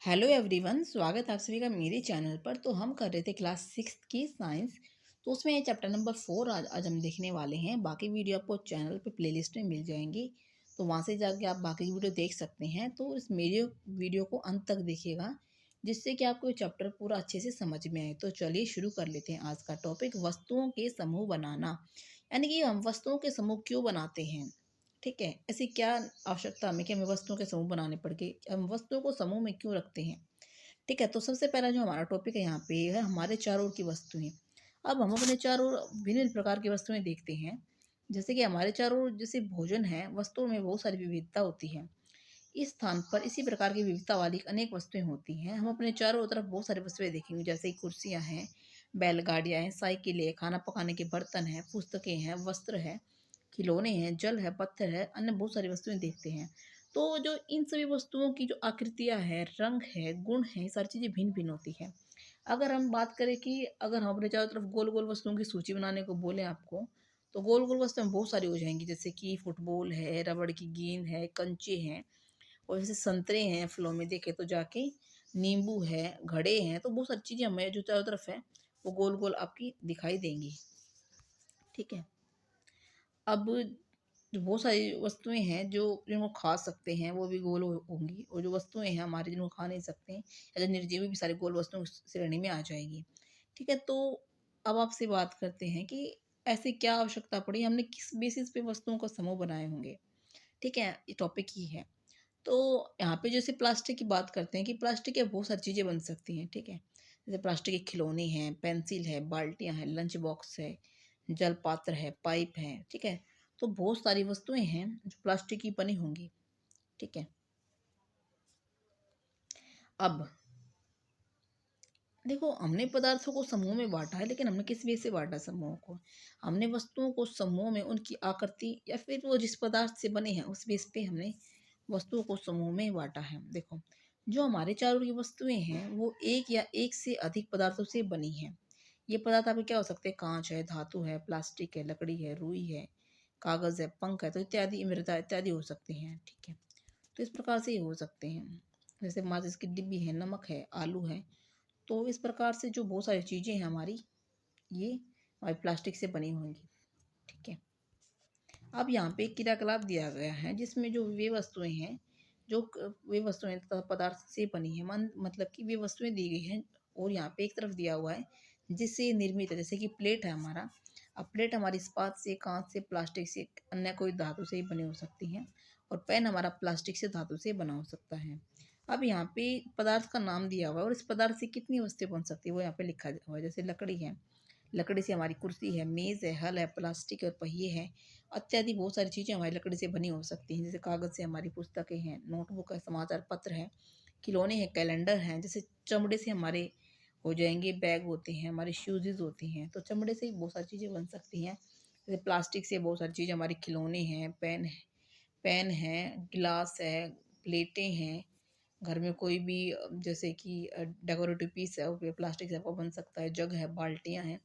Hello everyone, स्वागत है आप सभी का मेरे चैनल पर। तो हम कर रहे थे क्लास 6 की साइंस। तो उसमें चैप्टर नंबर 4 आज हम देखने वाले हैं। बाकी वीडियो आपको चैनल पे प्लेलिस्ट में मिल जाएंगी, तो वहाँ से जाके आप बाकी वीडियो देख सकते हैं। तो इस मेरे वीडियो को अंत तक देखिएगा, जिससे कि आपको ये चैप्टर पूरा अच्छे से समझ में आए। तो चलिए शुरू कर लेते हैं आज का टॉपिक, वस्तुओं के समूह बनाना। यानी कि हम वस्तुओं के समूह क्यों बनाते हैं, ठीक है। ऐसी क्या आवश्यकता हमें कि हमें वस्तुओं के समूह बनाने पड़ गए, हम वस्तुओं को समूह में क्यों रखते हैं, ठीक है। तो सबसे पहला जो हमारा टॉपिक है यहाँ पे है हमारे चारों ओर की वस्तुएं। अब हम अपने चारों ओर भिन्न प्रकार की वस्तुएं देखते हैं। जैसे कि हमारे चारों ओर जैसे भोजन है, वस्तुओं में बहुत सारी विविधता होती है। इस स्थान पर इसी प्रकार की विविधता वाली अनेक वस्तुएं होती हैं। हम अपने चारों तरफ बहुत सारी वस्तुएं देखेंगे, जैसे कि कुर्सियां हैं, बैलगाड़ियां हैं, साइकिल है, खाना पकाने के बर्तन हैं, पुस्तकें हैं, वस्त्र है, खिलौने हैं, जल है, पत्थर है, अन्य बहुत सारी वस्तुएं देखते हैं। तो जो इन सभी वस्तुओं की जो आकृतियां हैं, रंग है, गुण है, ये सारी चीज़ें भिन्न भिन्न होती है। अगर हम बात करें कि अगर हम अपने चारों तरफ गोल गोल वस्तुओं की सूची बनाने को बोले आपको, तो गोल गोल वस्तुएं बहुत सारी हो जाएंगी। जैसे कि फुटबॉल है, रबड़ की गेंद है, कंचे हैं, और जैसे संतरे हैं, फलों में देखे तो जाके नींबू है, घड़े हैं। तो बहुत सारी चीज़ें हमें जो चारों तरफ है वो गोल गोल आपकी दिखाई देंगी, ठीक है। अब जो बहुत सारी वस्तुएं हैं जो जिनको खा सकते हैं वो भी गोल होंगी, और जो वस्तुएं हैं हमारी जिनको खा नहीं सकते हैं या जो निर्जीव भी सारी गोल वस्तुओं की श्रेणी में आ जाएगी, ठीक है। तो अब आपसे बात करते हैं कि ऐसी क्या आवश्यकता पड़ी, हमने किस बेसिस पे वस्तुओं का समूह बनाए होंगे, ठीक है। ये टॉपिक ही है। तो यहाँ पे जैसे प्लास्टिक की बात करते हैं कि प्लास्टिक के बहुत सारी चीज़ें बन सकती हैं, ठीक है। जैसे प्लास्टिक के खिलौने हैं, पेंसिल है, बाल्टियाँ हैं, लंच बॉक्स है, जल पात्र है, पाइप है, ठीक है। तो बहुत सारी वस्तुएं हैं जो प्लास्टिक की बनी होंगी, ठीक है। अब देखो, हमने पदार्थों को समूह में बांटा है, लेकिन हमने किस बेस से बांटा समूह को। हमने वस्तुओं को समूह में उनकी आकृति या फिर वो जिस पदार्थ से बने हैं उस बेस पे हमने वस्तुओं को समूह में बांटा है। देखो, जो हमारे चारों की वस्तुएं हैं वो एक या एक से अधिक पदार्थों से बनी हैं। ये पदार्थ आपके क्या हो सकते हैं, कांच है, धातु है, प्लास्टिक है, लकड़ी है, रुई है, कागज है, पंख है, तो इत्यादि, मृदा इत्यादि हो सकते हैं, ठीक है। तो इस प्रकार से ये हो सकते हैं। जैसे माचिस की डिब्बी है, नमक है, आलू है। तो इस प्रकार से जो बहुत सारी चीज़ें हैं हमारी, ये हमारी प्लास्टिक से बनी होंगी, ठीक है। अब यहाँ पे एक क्रियाकलाप दिया गया है जिसमें जो वे वस्तुएं हैं, वे वस्तुएं तथा पदार्थ से बनी है, मतलब कि वे वस्तुएं दी गई हैं। और यहाँ पे एक तरफ दिया हुआ है जिससे निर्मित है। जैसे कि प्लेट है हमारा। अब प्लेट हमारी इस्पात से, कांच से, प्लास्टिक से, अन्य कोई धातु से ही बनी हो सकती है। और पेन हमारा प्लास्टिक से, धातु से बना हो सकता है। अब यहाँ पे पदार्थ का नाम दिया हुआ है और इस पदार्थ से कितनी वस्तुएं बन सकती है वो यहाँ पे लिखा हुआ है। जैसे लकड़ी है, लकड़ी से हमारी कुर्सी है, मेज़ है, हल है, प्लास्टिक और पहिए हैं, इत्यादि बहुत सारी चीज़ें हमारी लकड़ी से बनी हो सकती हैं। जैसे कागज़ से हमारी पुस्तकें हैं, नोटबुक है, समाचार पत्र है, खिलौने हैं, कैलेंडर हैं। जैसे चमड़े से हमारे हो जाएंगे बैग होते हैं, हमारे शूज़ होती हैं। तो चमड़े से बहुत सारी चीज़ें बन सकती हैं। जैसे प्लास्टिक से बहुत सारी चीज़ें हमारी खिलौने हैं, पेन है, गिलास है, प्लेटें हैं। घर में कोई भी जैसे कि डेकोरेटिव पीस है वो भी प्लास्टिक से आपका बन सकता है। जग है, बाल्टियाँ हैं।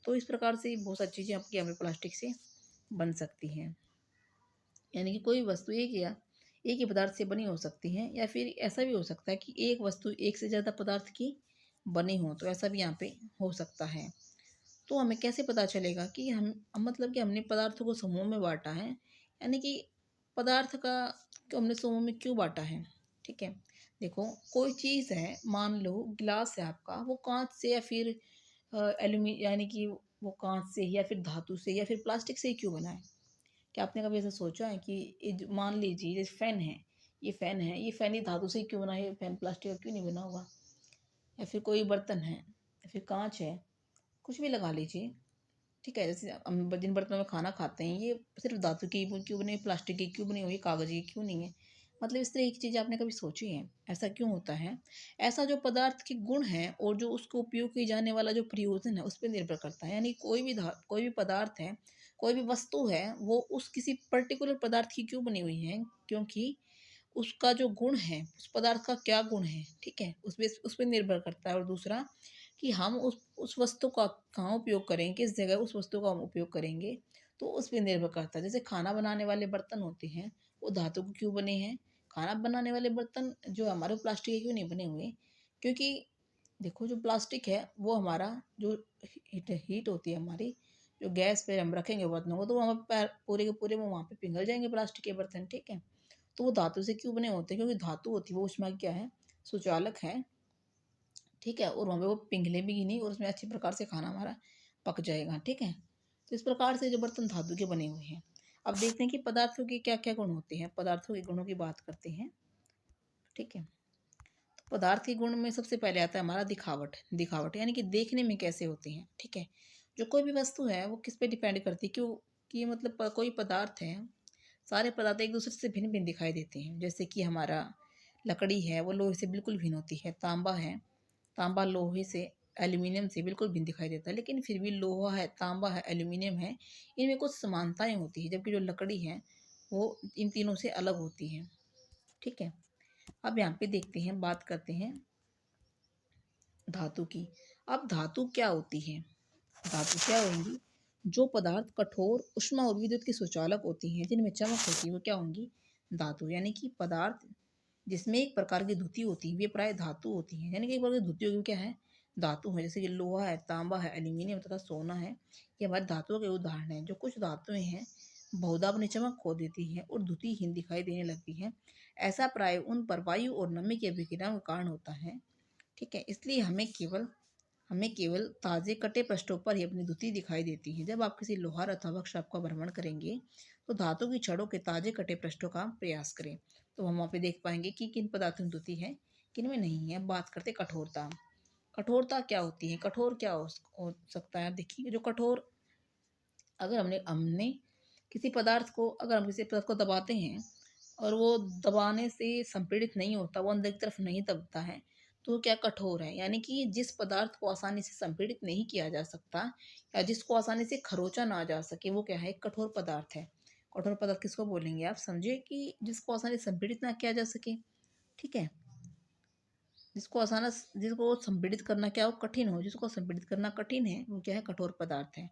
तो इस प्रकार से बहुत सारी चीज़ें आपकी हमें प्लास्टिक से बन सकती हैं। यानी कि कोई वस्तु एक ही पदार्थ से बनी हो सकती है, या फिर ऐसा भी हो सकता है कि एक वस्तु एक से ज़्यादा पदार्थ की बनी हो, तो ऐसा भी यहाँ पे हो सकता है। तो हमें कैसे पता चलेगा कि मतलब कि हमने पदार्थों को समूह में बांटा है, यानी कि पदार्थ का को हमने समूह में क्यों बांटा है, ठीक है। देखो, कोई चीज़ है, मान लो गिलास है आपका, वो कांच से या फिर एल्यूमी यानी कि वो कांच से या फिर धातु से या फिर प्लास्टिक से ही क्यों बना है। क्या आपने कभी ऐसा सोचा है कि मान लीजिए जैसे फैन है, ये फैन ही धातु से ही क्यों बना है, ये फैन प्लास्टिक का क्यों नहीं बना होगा। या फिर कोई बर्तन है, या फिर कांच है, कुछ भी लगा लीजिए, ठीक है। जैसे हम जिन बर्तनों में खाना खाते हैं ये सिर्फ धातु की क्यों बनी, प्लास्टिक की क्यों बनी हुई, कागज की क्यों नहीं है। मतलब इस तरह की चीज़ आपने कभी सोची है, ऐसा क्यों होता है। ऐसा जो पदार्थ के गुण हैं और जो उसको उपयोग किए जाने वाला जो प्रयोजन है उस पर निर्भर करता है। यानी कोई भी पदार्थ है, कोई भी वस्तु है, वो उस किसी पर्टिकुलर पदार्थ की क्यों बनी हुई है, क्योंकि उसका जो गुण है, उस पदार्थ का क्या गुण है, ठीक है, उस पे निर्भर करता है। और दूसरा कि हम उस वस्तु का कहाँ उपयोग करेंगे, किस जगह उस वस्तु का हम उपयोग करेंगे, तो उस पे निर्भर करता है। जैसे खाना बनाने वाले बर्तन होते हैं, वो धातु के क्यों बने हैं, खाना बनाने वाले बर्तन जो हमारे प्लास्टिक के क्यों नहीं बने हुए? क्योंकि देखो जो प्लास्टिक है वो हमारा जो हीट हीट होती है हमारी, जो गैस पे हम रखेंगे बर्तनों को तो वो हमारे पैर पूरे के पूरे वो वहाँ पे पिघल जाएँगे प्लास्टिक के बर्तन, ठीक है? तो वो धातु से क्यों बने होते हैं? क्योंकि धातु होती है वो ऊष्मा की क्या है? सुचालक है, ठीक है? और वहाँ पे वो पिघलेंगी नहीं और उसमें अच्छी प्रकार से खाना हमारा पक जाएगा, ठीक है? तो इस प्रकार से जो बर्तन धातु के बने हुए हैं। अब देखते हैं कि पदार्थों के क्या-क्या गुण होते हैं? पदार्थों के गुणों की बात करते हैं, ठीक है? पदार्थ के गुण में सबसे पहले आता है हमारा दिखावट। दिखावट यानी कि देखने में कैसे होते हैं, ठीक है? जो कोई भी वस्तु है वो किस पे डिपेंड करती है, क्यों कि मतलब कोई पदार्थ है, सारे पदार्थ एक दूसरे से भिन्न भिन्न दिखाई देते हैं। जैसे कि हमारा लकड़ी है वो लोहे से बिल्कुल भिन्न होती है, तांबा है, तांबा लोहे से, एल्यूमिनियम से बिल्कुल भिन्न दिखाई देता है, लेकिन फिर भी लोहा है, तांबा है, एल्यूमिनियम है, इनमें कुछ समानताएं होती है, जबकि जो लकड़ी है वो इन तीनों से अलग होती है, ठीक है? अब यहाँ पे देखते हैं, बात करते हैं धातु की। अब धातु क्या होती है? धातु क्या होंगी? जो पदार्थ कठोर, ऊष्मा और विद्युत के सुचालक होती हैं, जिनमें चमक होती है, वो क्या होंगी? धातु। यानी कि पदार्थ जिसमें एक प्रकार की द्युति होती है, वे प्राय धातु होती हैं। यानी कि एक प्रकार की द्युति होगी, क्या है? धातु है। जैसे कि लोहा है, तांबा है, एल्यूमिनियम तथा सोना है, ये हमारे धातुओं के उदाहरण हैं। जो कुछ धातुएं हैं बहुधा अपनी चमक खो देती हैं और द्युतिहीन दिखाई देने लगती हैं। ऐसा प्राय उन पर वायु और नमी की अभिक्रिया के कारण होता है, ठीक है? इसलिए हमें केवल ताजे कटे पृष्ठों पर ही अपनी द्युति दिखाई देती है। जब आप किसी लोहार अथवा वर्कशॉप का भ्रमण करेंगे तो धातु की छड़ों के ताजे कटे पृष्ठों का प्रयास करें, तो हम वहाँ पे देख पाएंगे कि किन पदार्थों में द्युति है, किन में नहीं है। बात करते कठोरता। कठोरता क्या होती है? कठोर क्या हो सकता है? देखिए, जो कठोर, अगर हमने हमने किसी पदार्थ को, अगर हम किसी पदार्थ को दबाते हैं और वो दबाने से संपीड़ित नहीं होता, वो अंदर की तरफ नहीं दबता है, तो क्या कठोर है? यानी कि जिस पदार्थ को आसानी से संपीड़ित नहीं किया जा सकता या जिसको आसानी से खरोचा ना जा सके, वो क्या है? एक कठोर पदार्थ है। कठोर पदार्थ किसको बोलेंगे? आप समझिए कि जिसको आसानी से संपीड़ित ना किया जा सके, ठीक है? जिसको संपीड़ित करना क्या हो? कठिन हो। जिसको संपीड़ित करना कठिन है, वो क्या है? कठोर पदार्थ है।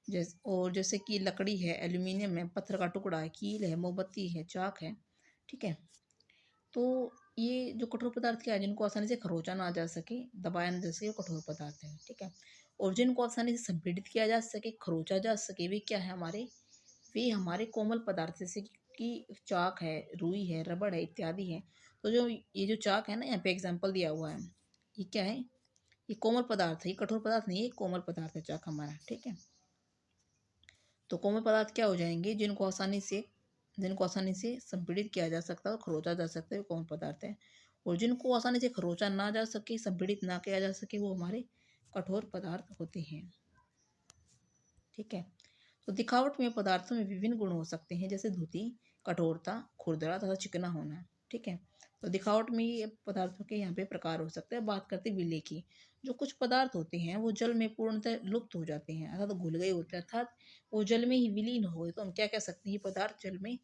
जैसे कि लकड़ी है, एल्यूमिनियम है, पत्थर का टुकड़ा है, कील है, मोमबत्ती है, चाक है, ठीक है? तो ये जो कठोर पदार्थ क्या है? जिनको आसानी से खरोचा ना जा सके, दबाया ना जा सके, वो कठोर पदार्थ है, ठीक है? और जिनको आसानी से संपीड़ित किया जा सके, खरोचा जा सके, वे क्या है हमारे? वे हमारे कोमल पदार्थ, जैसे कि चाक है, रुई है, रबड़ है, इत्यादि है। तो जो ये जो चाक है ना, यहाँ पे एग्जाम्पल दिया हुआ है, ये क्या है? ये कोमल पदार्थ है, ये कठोर पदार्थ नहीं है, ये कोमल पदार्थ है चाक हमारा, ठीक है? तो कोमल पदार्थ क्या हो जाएंगे? जिनको आसानी से संपीड़ित किया जा सकता है और खरोचा जा सकता है, वो कोमल पदार्थ है। और जिनको आसानी से खरोचा ना जा सके, संपीड़ित ना किया जा सके, वो हमारे कठोर पदार्थ होते हैं, ठीक है? तो दिखावट में पदार्थों में विभिन्न गुण हो सकते हैं, जैसे धुति, कठोरता, खुरदरा तथा चिकना होना, ठीक है? तो दिखावट में ये पदार्थों के यहाँ पे प्रकार हो सकते हैं। बात करते हैं विलेय की। जो कुछ पदार्थ होते हैं वो जल में पूर्णतः लुप्त हो जाते हैं, अर्थात घुल गए होते हैं, अर्थात वो जल में ही विलीन हो गए, तो हम क्या कह सकते हैं? ये पदार्थ जल में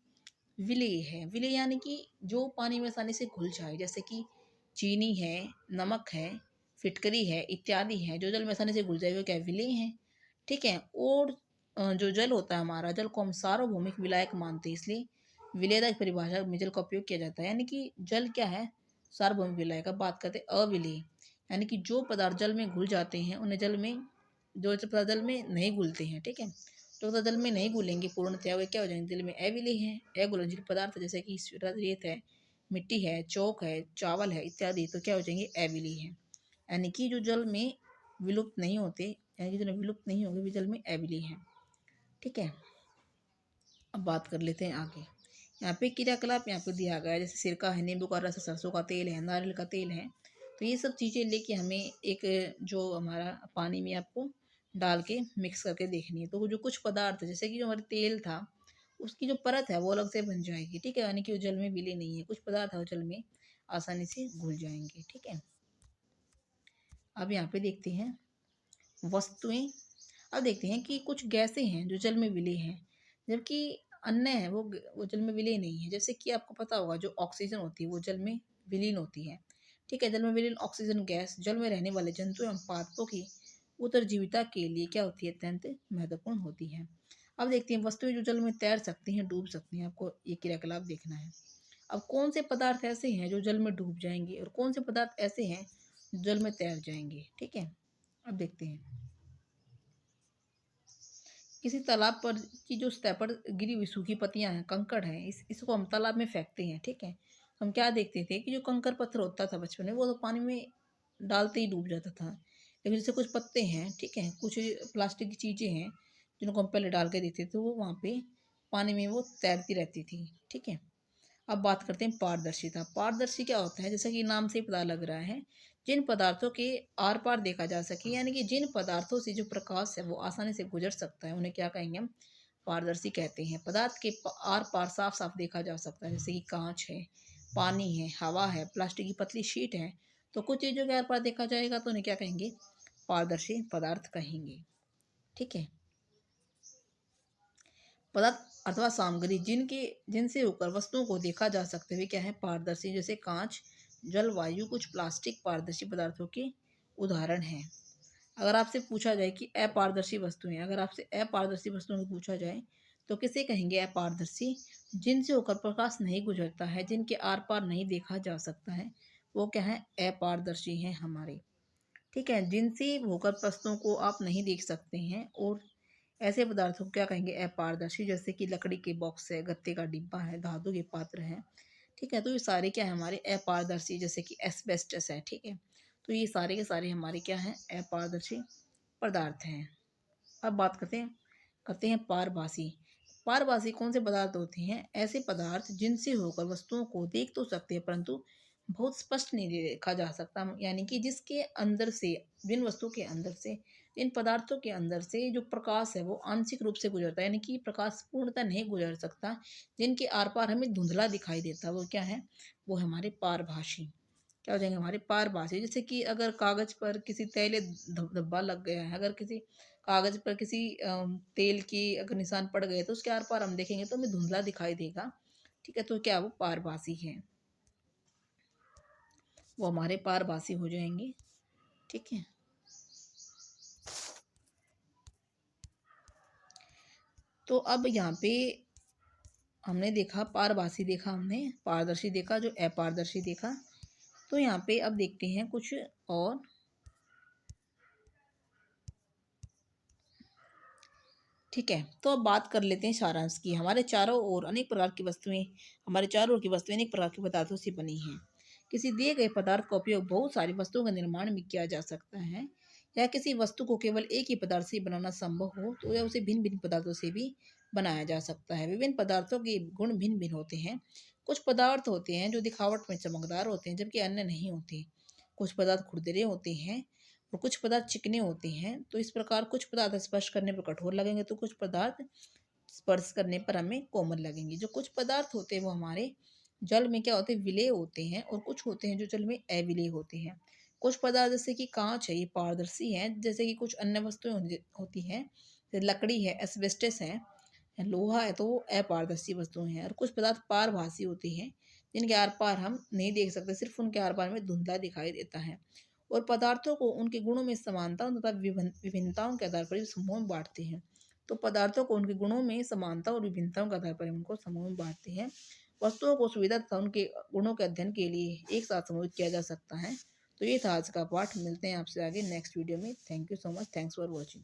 विलेय है। विलेय यानी कि जो पानी में आसानी से घुल जाए, जैसे कि चीनी है, नमक है, फिटकरी है, इत्यादि है, जो जल में आसानी से घुल जाए, वो क्या है? विलेय है, ठीक है? और जो जल होता है हमारा, जल को हम सार्वभौमिक विलायक मानते हैं, इसलिए विलेयता की परिभाषा में जल का उपयोग किया जाता है। यानी कि जल क्या है? सार्वभौमिक विलायक। अब बात करते हैं अविलेय, यानी कि जो पदार्थ जल में घुल जाते हैं उन्हें जो पदार्थ जल में नहीं घुलते हैं, ठीक है? जो पदार्थ जल में नहीं घुलेंगे पूर्णतया, वे क्या हो जाएंगे? जल में अविलेय है। अघुलनशील पदार्थ जैसे कि रेत है, मिट्टी है, चौक है, चावल है, इत्यादि, तो क्या हो जाएंगे? अविलेय है। यानी कि जो जल में विलुप्त नहीं होते, यानी कि जो विलुप्त नहीं होंगे, वे जल में अविलेय है, ठीक है? अब बात कर लेते हैं आगे। यहाँ पे क्रियाकलाप यहाँ पे दिया गया है, जैसे सिरका है, नींबू का रस है, सरसों का तेल है, नारियल का तेल है। तो ये सब चीज़ें लेके हमें एक जो हमारा पानी में आपको डाल के मिक्स करके देखनी है। तो जो कुछ पदार्थ जैसे कि जो हमारा तेल था, उसकी जो परत है वो अलग से बन जाएगी, ठीक है? यानी कि वो जल में विलीन नहीं है। कुछ पदार्थ है वो जल में आसानी से घुल जाएंगे, ठीक है? अब यहाँ पे देखते हैं वस्तुएं। अब देखते हैं कि कुछ गैसें हैं जो जल में विलीय हैं, जबकि अन्य है वो जल में विलीय नहीं है। जैसे कि आपको पता होगा, जो ऑक्सीजन होती है वो जल में विलीन होती है, ठीक है? जल में विलीन ऑक्सीजन गैस जल में रहने वाले जंतु एवं पादपों की उत्तरजीविता के लिए क्या होती है? अत्यंत महत्वपूर्ण होती है। अब देखते हैं वस्तुएं जो जल में तैर सकती हैं, डूब सकती हैं। आपको ये क्रियाकलाप देखना है। अब कौन से पदार्थ ऐसे हैं जो जल में डूब जाएंगे और कौन से पदार्थ ऐसे हैं जो जल में तैर जाएंगे। ठीक है, अब देखते हैं। किसी तालाब पर की जो सतह पर गिरी हुई सूखी पत्तियां हैं, कंकड़ हैं, इसको हम तालाब में फेंकते हैं। ठीक है, हम क्या देखते थे कि जो कंकड़ पत्थर होता था बचपन में, वो तो पानी में डालते ही डूब जाता था। लेकिन जैसे कुछ पत्ते हैं, ठीक है, कुछ प्लास्टिक की चीज़ें हैं जिनको हम पहले डाल के देते थे, वो वहाँ पे पानी में वो तैरती रहती थी। ठीक है, अब बात करते हैं पारदर्शिता। पारदर्शी क्या होता है, जैसा कि नाम से ही पता लग रहा है, जिन पदार्थों के आर पार देखा जा सके, यानी कि जिन पदार्थों से जो प्रकाश है वो आसानी से गुजर सकता है, उन्हें क्या कहेंगे हम, पारदर्शी कहते हैं। पदार्थ के आर पार साफ साफ देखा जा सकता है, जैसे कि कांच है, पानी है, हवा है, प्लास्टिक की पतली शीट है। तो कुछ चीज़ों के आर पार देखा जाएगा तो उन्हें क्या कहेंगे, पारदर्शी पदार्थ कहेंगे। ठीक है, पदार्थ अथवा सामग्री जिनसे होकर वस्तुओं को देखा जा सकते हुए क्या है, पारदर्शी। जैसे कांच, जल, वायु, कुछ प्लास्टिक पारदर्शी पदार्थों के उदाहरण हैं। अगर आपसे पूछा जाए कि अपारदर्शी वस्तुएं, अगर आपसे अपारदर्शी वस्तुओं को पूछा जाए तो किसे कहेंगे अपारदर्शी, जिनसे होकर प्रकाश नहीं गुजरता है, जिनके आर पार नहीं देखा जा सकता है, वो क्या है, अपारदर्शी हैं हमारे। ठीक है, जिनसे होकर वस्तुओं को आप नहीं देख सकते हैं, और ऐसे पदार्थों को क्या कहेंगे, अपारदर्शी। जैसे कि लकड़ी के बॉक्स है, गत्ते का डिब्बा है, धातु के पात्र हैं। ठीक है, तो ये सारे क्या है हमारे अपारदर्शी। जैसे कि एस्बेस्टस है। ठीक है, तो ये सारे के सारे हमारे क्या हैं, अपारदर्शी पदार्थ हैं। अब बात करते हैं पारभासी। पारभासी कौन से पदार्थ होते हैं, ऐसे पदार्थ जिनसे होकर वस्तुओं को देख तो सकते हैं परंतु बहुत स्पष्ट नहीं देखा जा सकता, यानी कि जिसके अंदर से, जिन वस्तु के अंदर से, इन पदार्थों के अंदर से जो प्रकाश है वो आंशिक रूप से गुजरता है, यानी कि प्रकाश पूर्णतः नहीं गुजर सकता, जिनके आर पार हमें धुंधला दिखाई देता है, वो क्या है, वो हमारे पारभासी। क्या हो जाएंगे हमारे पारभासी। जैसे कि अगर कागज पर किसी तैले धब्बा लग गया है, अगर किसी कागज पर किसी तेल की अगर निशान पड़ गए तो उसके आर पार हम देखेंगे तो हमें धुंधला दिखाई देगा। ठीक है, तो क्या वो पारभासी है, वो हमारे पारभासी हो जाएंगे। ठीक है, तो अब यहाँ पे हमने देखा पारभासी, देखा हमने पारदर्शी, देखा जो अपारदर्शी देखा। तो यहाँ पे अब देखते हैं कुछ और। ठीक है, तो अब बात कर लेते हैं सारांश की। हमारे चारों ओर अनेक प्रकार की वस्तुएं, हमारे चारों ओर की वस्तुएं अनेक प्रकार के पदार्थों से बनी हैं। किसी दिए गए पदार्थ का उपयोग बहुत सारी वस्तुओं के निर्माण में किया जा सकता है, या किसी वस्तु को केवल एक ही पदार्थ से बनाना संभव हो तो या उसे भिन्न भिन्न पदार्थों से भी बनाया जा सकता है। विभिन्न पदार्थों के गुण भिन्न भिन्न होते हैं। कुछ पदार्थ होते हैं जो दिखावट में चमकदार होते हैं जबकि अन्य नहीं होते। कुछ पदार्थ खुरदरे होते हैं और कुछ पदार्थ चिकने होते हैं। तो इस प्रकार कुछ पदार्थ स्पर्श करने पर कठोर लगेंगे तो कुछ पदार्थ स्पर्श करने पर हमें कोमल लगेंगे। जो कुछ पदार्थ होते हैं वो हमारे जल में क्या होते हैं, विलेय होते हैं, और कुछ होते हैं जो जल में अविलेय होते हैं। कुछ पदार्थ जैसे कि कांच है, ये पारदर्शी है, जैसे कि कुछ अन्य वस्तुएं होती हैं, जैसे लकड़ी है, एस्बेस्टस है, लोहा है, तो वो अपारदर्शी वस्तुएं हैं। और कुछ पदार्थ पारभासी होते हैं, जिनके आर पार हम नहीं देख सकते, सिर्फ उनके आर पार में धुंधला दिखाई देता है। और पदार्थों को उनके गुणों में समानता तथा विभिन्नताओं के आधार पर समूह में बांटते हैं। तो पदार्थों को उनके गुणों में समानता और विभिन्नताओं के आधार पर उनको समूह में बांटते हैं। वस्तुओं को सुविधा तथा उनके गुणों के अध्ययन के लिए एक साथ समूहित किया जा सकता है। तो ये था आज का पाठ। मिलते हैं आपसे आगे नेक्स्ट वीडियो में। Thank you so much. Thanks for watching.